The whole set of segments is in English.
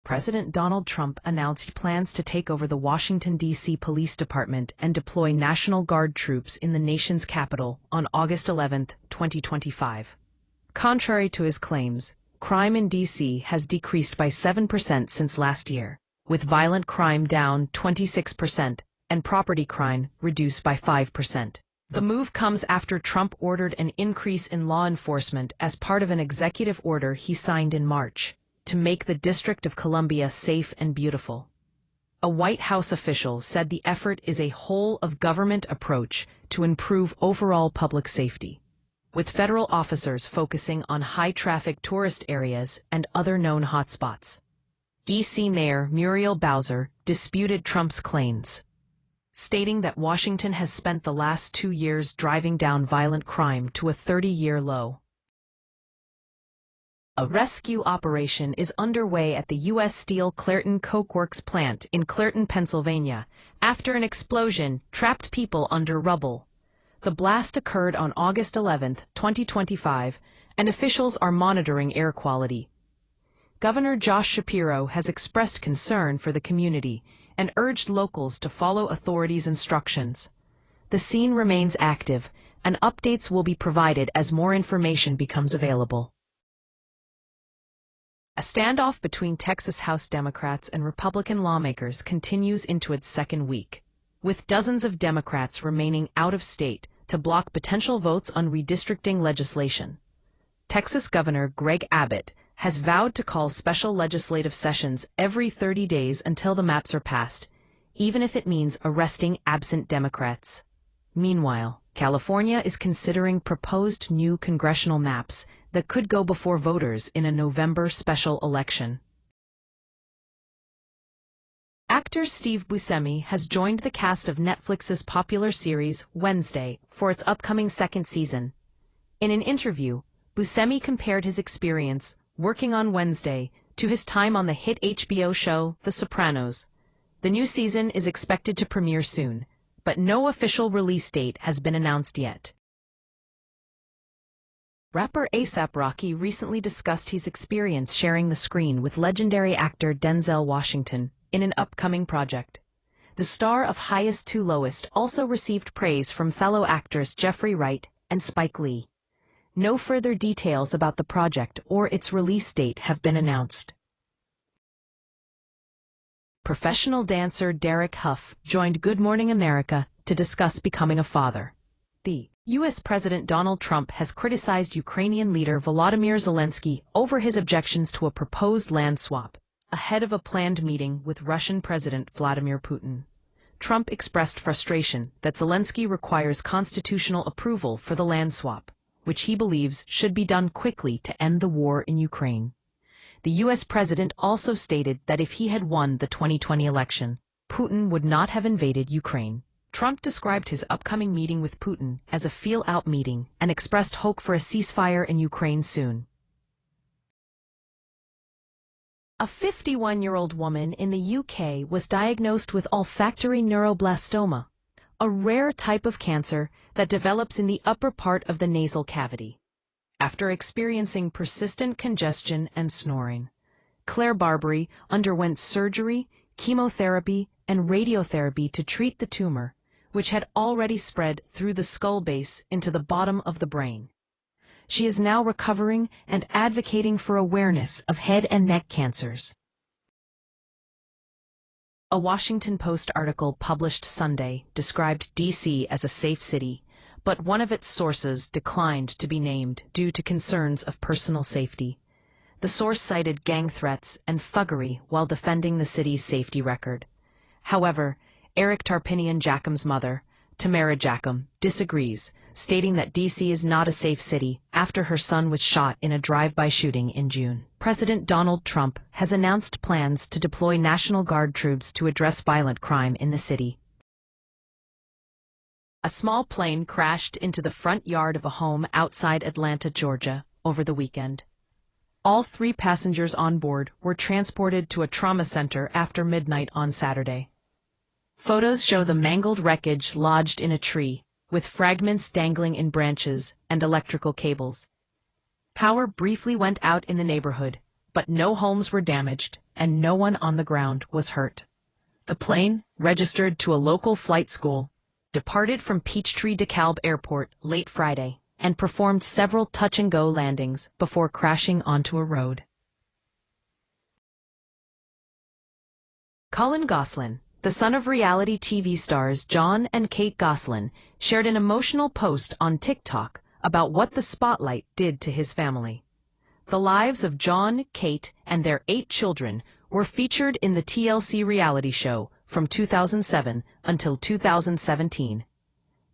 President Donald Trump announced plans to take over the Washington, D.C. Police Department and deploy National Guard troops in the nation's capital on August 11, 2025. Contrary to his claims, crime in D.C. has decreased by 7% since last year, with violent crime down 26% and property crime reduced by 5%. The move comes after Trump ordered an increase in law enforcement as part of an executive order he signed in March to make the District of Columbia safe and beautiful. A White House official said the effort is a whole-of-government approach to improve overall public safety, with federal officers focusing on high-traffic tourist areas and other known hotspots. D.C. Mayor Muriel Bowser disputed Trump's claims, stating that Washington has spent the last 2 years driving down violent crime to a 30-year low. A rescue operation is underway at the U.S. Steel Clairton Coke Works plant in Clairton, Pennsylvania, after an explosion trapped people under rubble. The blast occurred on August 11, 2025, and officials are monitoring air quality. Governor Josh Shapiro has expressed concern for the community and urged locals to follow authorities' instructions. The scene remains active, and updates will be provided as more information becomes available. A standoff between Texas House Democrats and Republican lawmakers continues into its second week, with dozens of Democrats remaining out of state to block potential votes on redistricting legislation. Texas Governor Greg Abbott has vowed to call special legislative sessions every 30 days until the maps are passed, even if it means arresting absent Democrats. Meanwhile, California is considering proposed new congressional maps that could go before voters in a November special election. Actor Steve Buscemi has joined the cast of Netflix's popular series Wednesday for its upcoming second season. In an interview, Buscemi compared his experience working on Wednesday to his time on the hit HBO show The Sopranos. The new season is expected to premiere soon, but no official release date has been announced yet. Rapper A$AP Rocky recently discussed his experience sharing the screen with legendary actor Denzel Washington in an upcoming project. The star of Highest to Lowest also received praise from fellow actors Jeffrey Wright and Spike Lee. No further details about the project or its release date have been announced. Professional dancer Derek Hough joined Good Morning America to discuss becoming a father. The U.S. President Donald Trump has criticized Ukrainian leader Volodymyr Zelenskyy over his objections to a proposed land swap, ahead of a planned meeting with Russian President Vladimir Putin. Trump expressed frustration that Zelenskyy requires constitutional approval for the land swap, which he believes should be done quickly to end the war in Ukraine. The U.S. president also stated that if he had won the 2020 election, Putin would not have invaded Ukraine. Trump described his upcoming meeting with Putin as a feel-out meeting and expressed hope for a ceasefire in Ukraine soon. A 51-year-old woman in the UK was diagnosed with olfactory neuroblastoma, a rare type of cancer that develops in the upper part of the nasal cavity, after experiencing persistent congestion and snoring. Claire Barbary underwent surgery, chemotherapy, and radiotherapy to treat the tumor, which had already spread through the skull base into the bottom of the brain. She is now recovering and advocating for awareness of head and neck cancers. A Washington Post article published Sunday described D.C. as a safe city, but one of its sources declined to be named due to concerns of personal safety. The source cited gang threats and thuggery while defending the city's safety record. However, Eric Tarpinian Jackam's mother, Tamara Jackham, disagrees, stating that D.C. is not a safe city after her son was shot in a drive-by shooting in June. President Donald Trump has announced plans to deploy National Guard troops to address violent crime in the city. A small plane crashed into the front yard of a home outside Atlanta, Georgia, over the weekend. All 3 passengers on board were transported to a trauma center after midnight on Saturday. Photos show the mangled wreckage lodged in a tree, with fragments dangling in branches and electrical cables. Power briefly went out in the neighborhood, but no homes were damaged and no one on the ground was hurt. The plane, registered to a local flight school, departed from Peachtree DeKalb Airport late Friday and performed several touch-and-go landings before crashing onto a road. Collin Gosselin, the son of reality TV stars Jon and Kate Gosselin, shared an emotional post on TikTok about what the spotlight did to his family. The lives of Jon, Kate, and their 8 children were featured in the TLC reality show from 2007 until 2017.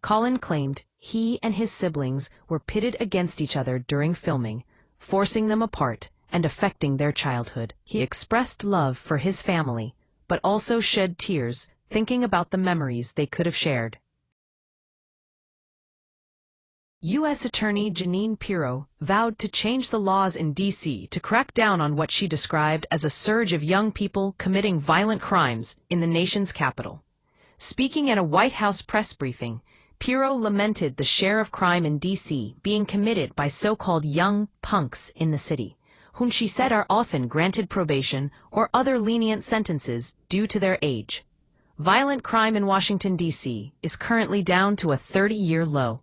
Collin claimed he and his siblings were pitted against each other during filming, forcing them apart and affecting their childhood. He expressed love for his family, but also shed tears thinking about the memories they could have shared. U.S. Attorney Jeanine Pirro vowed to change the laws in D.C. to crack down on what she described as a surge of young people committing violent crimes in the nation's capital. Speaking at a White House press briefing, Pirro lamented the share of crime in D.C. being committed by so-called young punks in the city, whom she said are often granted probation or other lenient sentences due to their age. Violent crime in Washington, D.C. is currently down to a 30-year low.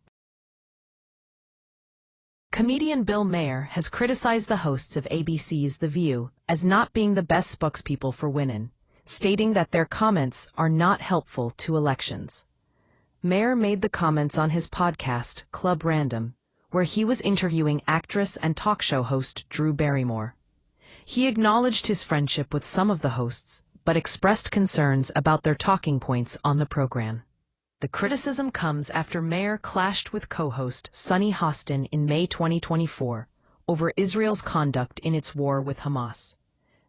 Comedian Bill Maher has criticized the hosts of ABC's The View as not being the best spokespeople for women, stating that their comments are not helpful to elections. Maher made the comments on his podcast, Club Random, where he was interviewing actress and talk show host Drew Barrymore. He acknowledged his friendship with some of the hosts, but expressed concerns about their talking points on the program. The criticism comes after Maher clashed with co-host Sunny Hostin in May 2024 over Israel's conduct in its war with Hamas.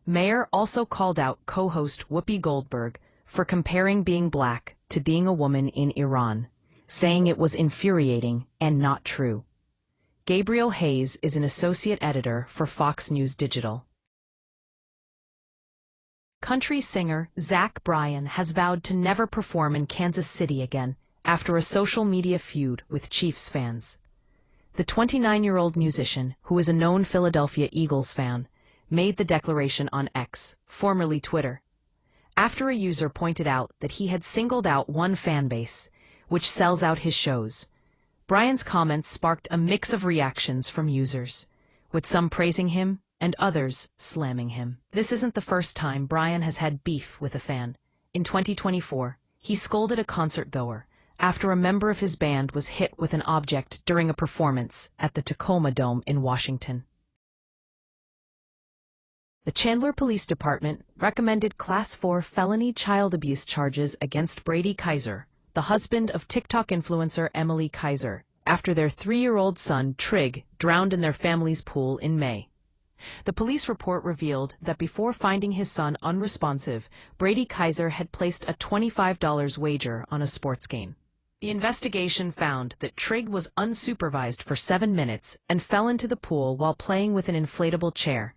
Maher also called out co-host Whoopi Goldberg for comparing being black to being a woman in Iran, saying it was infuriating and not true. Gabriel Hayes is an associate editor for Fox News Digital. Country singer Zach Bryan has vowed to never perform in Kansas City again after a social media feud with Chiefs fans. The 29-year-old musician, who is a known Philadelphia Eagles fan, made the declaration on X, formerly Twitter, after a user pointed out that he had singled out one fan base, which sells out his shows. Bryan's comments sparked a mix of reactions from users, with some praising him and others slamming him. This isn't the first time Bryan has had beef with a fan. In 2024, he scolded a concert-goer after a member of his band was hit with an object during a performance at the Tacoma Dome in Washington. The Chandler Police Department recommended Class 4 felony child abuse charges against Brady Kaiser, the husband of TikTok influencer Emily Kaiser, after their 3-year-old son Trig drowned in their family's pool in May. The police report revealed that before finding his son unresponsive, Brady Kaiser had placed a $25 wager on a sports game. The investigation found that Trig was unsupervised for 7 minutes and fell into the pool while playing with an inflatable chair.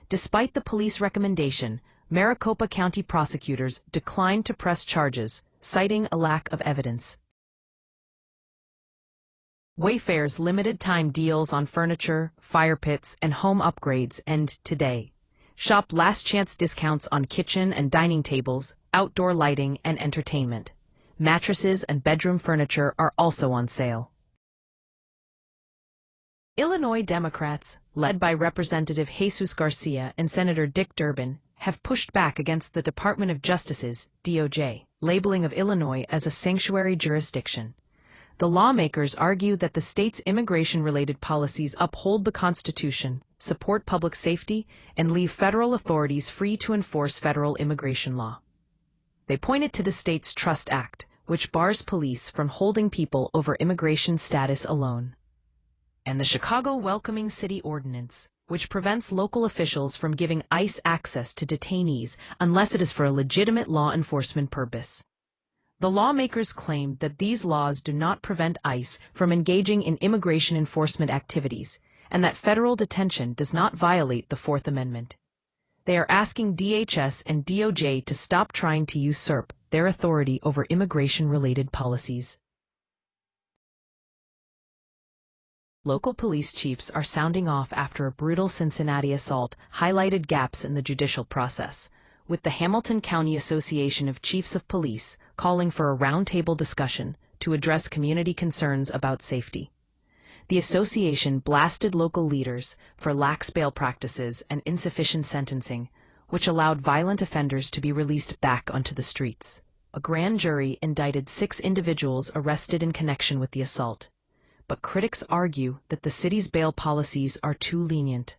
Despite the police recommendation, Maricopa County prosecutors declined to press charges, citing a lack of evidence. Wayfair's limited-time deals on furniture, fire pits, and home upgrades end today. Shop last-chance discounts on kitchen and dining tables, outdoor lighting, and entertainment. Mattresses and bedroom furniture are also on sale. Illinois Democrats, led by Representative Jesus Garcia and Senator Dick Durbin, have pushed back against the Department of Justice's DOJ labeling of Illinois as a sanctuary jurisdiction. The lawmakers argue that the state's immigration-related policies uphold the Constitution, support public safety, and leave federal authorities free to enforce federal immigration law. They pointed to the state's Trust Act, which bars police from holding people over immigration status alone, and the Chicago Welcoming City Ordinance, which prevents local officials from giving ICE access to detainees unless it is for a legitimate law enforcement purpose. The lawmakers claimed that these laws do not prevent ICE from engaging in immigration enforcement activities, and that federal detention does not violate the Fourth Amendment. They are asking DHS and DOJ to stop trying to usurp their authority over immigration-related policies. Local police chiefs are sounding off after a brutal Cincinnati assault highlighted gaps in the judicial process, with the Hamilton County Association of Chiefs of Police calling for a roundtable discussion to address community concerns about safety. The association blasted local leaders for lax bail practices and insufficient sentencing, which allowed violent offenders to be released back onto the streets. A grand jury indicted 6 individuals arrested in connection with the assault, but critics argue that the city's bail policies are too lenient.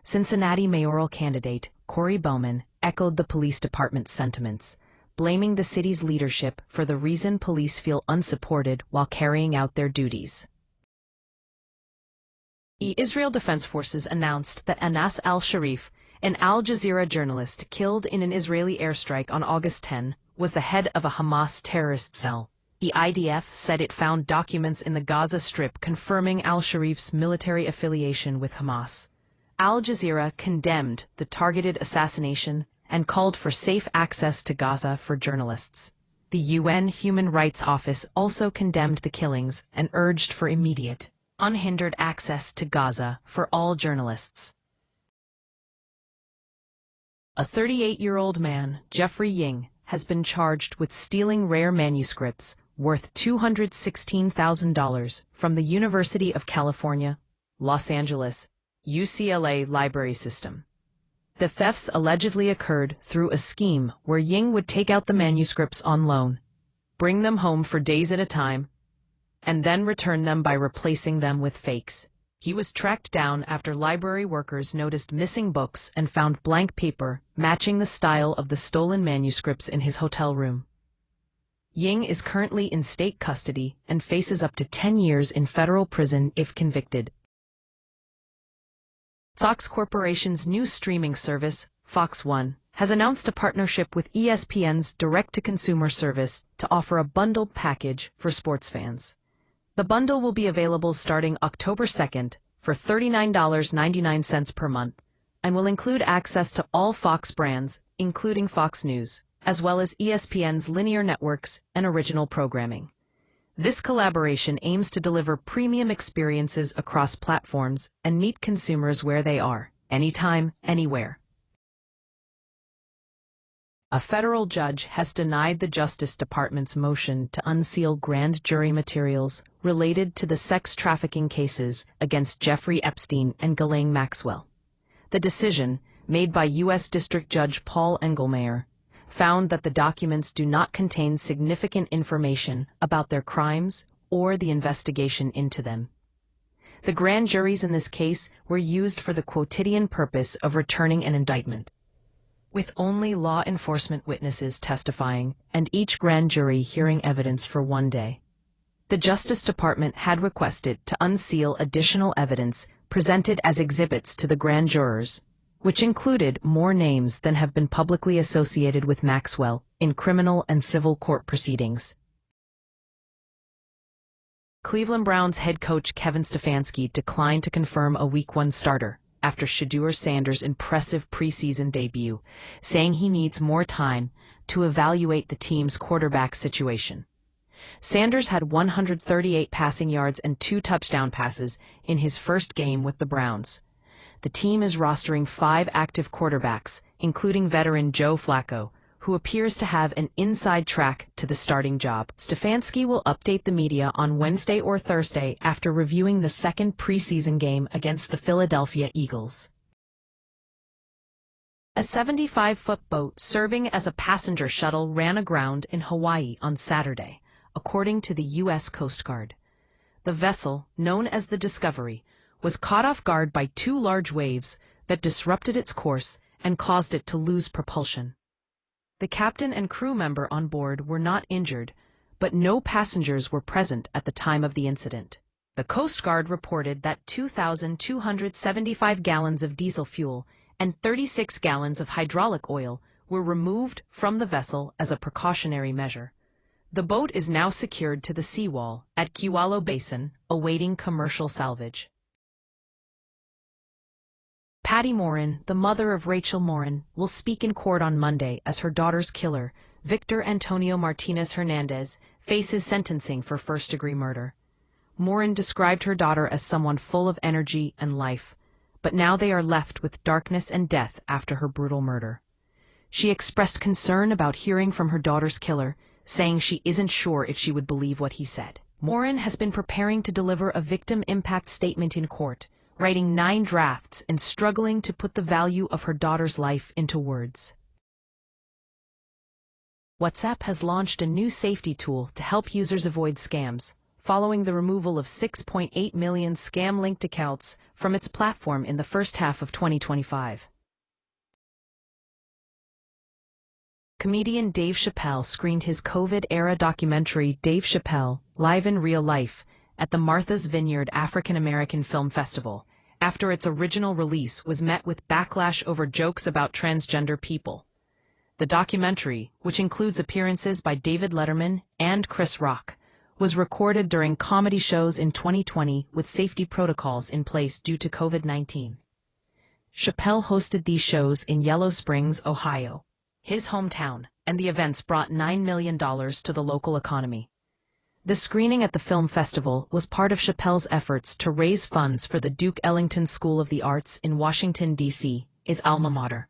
Cincinnati mayoral candidate Corey Bowman echoed the police department's sentiments, blaming the city's leadership for the reason police feel unsupported while carrying out their duties. Israel Defense Forces announced that Anas al-Sharif, an Al Jazeera journalist killed in an Israeli airstrike on August 10, was the head of a Hamas terrorist cell. The IDF said it found documents in the Gaza Strip confirming al-Sharif's military affiliation with Hamas. Al Jazeera condemned the targeted assassination and called for safe access to Gaza for journalists. The UN Human Rights Office also condemned the killings and urged for immediate, unhindered access to Gaza for all journalists. A 38-year-old man, Jeffrey Ying, has been charged with stealing rare manuscripts worth $216,000 from the University of California, Los Angeles, UCLA library system. The thefts allegedly occurred through a scheme where Ying would take out the manuscripts on loan, bring them home for days at a time, and then return them by replacing them with fakes. He was tracked down after library workers noticed missing books and found blank paper matching the style of the stolen manuscripts in his hotel room. Ying is currently in state custody and faces up to 10 years in federal prison if convicted. Fox Corporation's new streaming service, Fox One, has announced a partnership with ESPN's direct-to-consumer service to offer a bundled package for sports fans. The bundle will be available starting October 2nd for $39.99 per month and will include access to all Fox brands, including Fox News, as well as ESPN's linear networks and original programming. This collaboration aims to deliver premium experiences across platforms and meet consumers where they are, anytime, anywhere. A federal judge has denied the Justice Department's motion to unseal grand jury materials related to the sex trafficking cases against Jeffrey Epstein and Ghislaine Maxwell. The decision, made by U.S. District Judge Paul Engelmayer, found that the documents do not contain significant information about their crimes or the investigation into them. The grand juries in this case were used for the quotidian purpose of returning an indictment, with only law enforcement witnesses testifying and each grand jury hearing evidence for one day. The Justice Department had requested to unseal additional evidence presented as exhibits to the grand jurors, which included more names than have been publicly associated with Maxwell in criminal and civil court proceedings. Cleveland Browns head coach Kevin Stefanski declined to confirm a Week 1 starter after Shedeur Sanders' impressive preseason debut, saying he needs more time to evaluate the team's quarterback situation. Sanders had 138 passing yards and 2 touchdown passes in his first game with the Browns. The team is rostering 5 active quarterbacks, including veteran Joe Flacco, who appears to have an inside track to the starting job. Stefanski will update the media on Wednesday or Thursday after reviewing the second preseason game against the Philadelphia Eagles. A 75-foot boat serving as a passenger shuttle ran aground in Hawaii on Saturday, according to the U.S. Coast Guard. The vessel, known as the Discovery, was caught off guard by 2 large waves that disrupted its course and caused it to lose propulsion. The captain and crew member on board were not injured, but no passengers were present at the time of the incident. The Coast Guard reported that 2,275 gallons of diesel fuel and 36 gallons of hydraulic oil were removed from the vessel as a precautionary measure. The boat is now secured to the seawall at Kewalo Basin, awaiting commercial salvage. Patty Morin, the mother of Rachel Morin, will speak in court on Monday as her daughter's killer, Victor Antonio Martinez Hernandez, faces sentencing for first-degree murder. Maher described her daughter as someone full of energy and life, but now they are left with darkness and death after her brutal murder. She expressed concern about hearing from her daughter's killer, saying she isn't sure if she would believe what he said. Maher has been preparing to deliver a victim impact statement in court, writing 9 drafts and struggling to put the value of her daughter's life into words. WhatsApp has launched a new safety tool to help users avoid scams, following the removal of 6.8 million scam-linked accounts from its platform in the first half of 2025. Comedian Dave Chappelle screened his COVID-era documentary Dave Chappelle, Live in Real Life, at the Martha's Vineyard African American Film Festival, after its original release was met with backlash over jokes about transgender people. The documentary, which includes appearances by David Letterman and Chris Rock, was recorded during comedy shows in 2020 with safety protocols in place due to COVID-19. Chappelle hosted these shows in Yellow Springs, Ohio, his hometown, and the events brought $9 million to the local economy. The screening at the film festival was part of Chappelle's efforts to raise funds for the Duke Ellington School of the Arts in Washington, D.C., his alma mater.